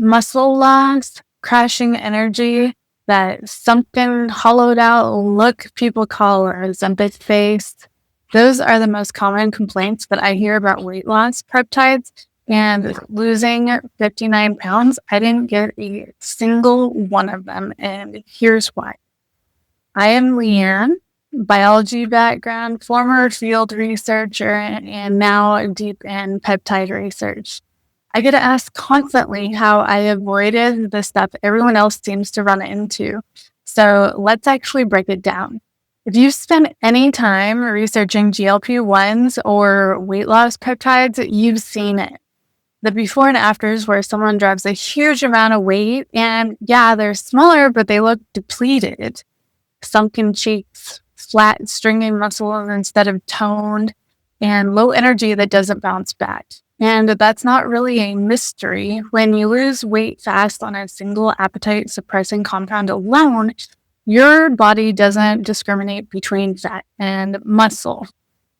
muscle loss, crashing energy, that sunken, hollowed out look people call or Ozempic face. Those are the most common complaints that I hear about weight loss peptides. And losing 59 pounds, I didn't get a single one of them. And here's why. I am Leanne, biology background, former field researcher, and now deep in peptide research. I get asked constantly how I avoided the stuff everyone else seems to run into. So let's actually break it down. If you've spent any time researching GLP-1s or weight loss peptides, you've seen it. The before and afters where someone drops a huge amount of weight and yeah, they're smaller, but they look depleted. Sunken cheeks, flat, stringy muscles instead of toned, and low energy that doesn't bounce back. And that's not really a mystery. When you lose weight fast on a single appetite suppressing compound alone, your body doesn't discriminate between fat and muscle.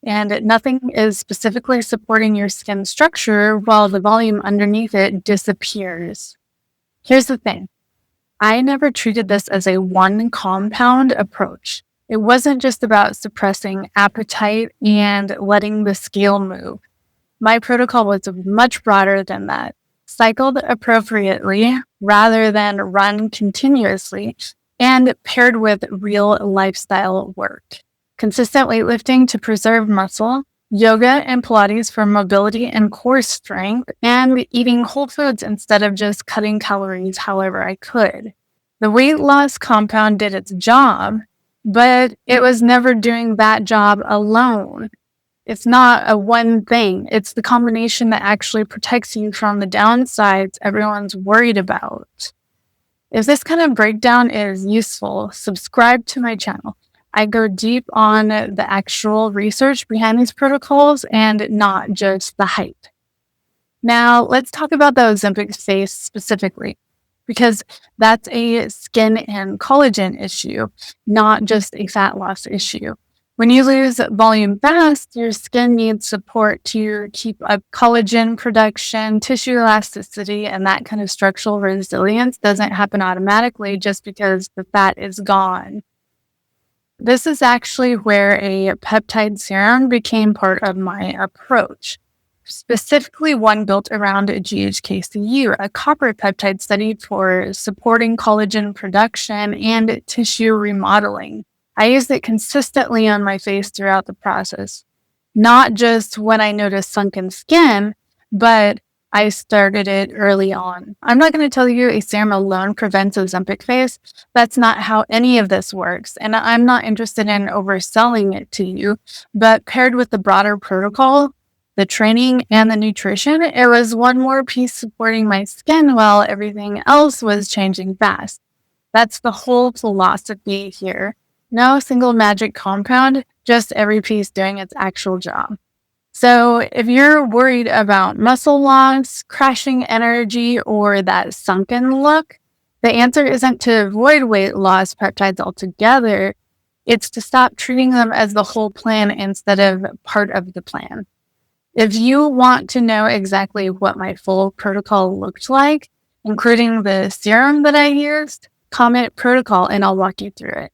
And nothing is specifically supporting your skin structure while the volume underneath it disappears. Here's the thing. I never treated this as a one compound approach. It wasn't just about suppressing appetite and letting the scale move. My protocol was much broader than that, cycled appropriately rather than run continuously, and paired with real lifestyle work. Consistent weightlifting to preserve muscle, yoga and Pilates for mobility and core strength, and eating whole foods instead of just cutting calories however I could. The weight loss compound did its job, but it was never doing that job alone. It's not a one thing. It's the combination that actually protects you from the downsides everyone's worried about. If this kind of breakdown is useful, subscribe to my channel. I go deep on the actual research behind these protocols and not just the hype. Now, let's talk about the Ozempic face specifically, because that's a skin and collagen issue, not just a fat loss issue. When you lose volume fast, your skin needs support to keep up collagen production, tissue elasticity, and that kind of structural resilience doesn't happen automatically just because the fat is gone. This is actually where a peptide serum became part of my approach, specifically one built around GHKCU, a copper peptide study for supporting collagen production and tissue remodeling. I used it consistently on my face throughout the process, not just when I noticed sunken skin, but I started it early on. I'm not going to tell you a serum alone prevents Ozempic face. That's not how any of this works, and I'm not interested in overselling it to you, but paired with the broader protocol, the training, and the nutrition, it was one more piece supporting my skin while everything else was changing fast. That's the whole philosophy here. No single magic compound, just every piece doing its actual job. So if you're worried about muscle loss, crashing energy, or that sunken look, the answer isn't to avoid weight loss peptides altogether. It's to stop treating them as the whole plan instead of part of the plan. If you want to know exactly what my full protocol looked like, including the serum that I used, comment protocol and I'll walk you through it.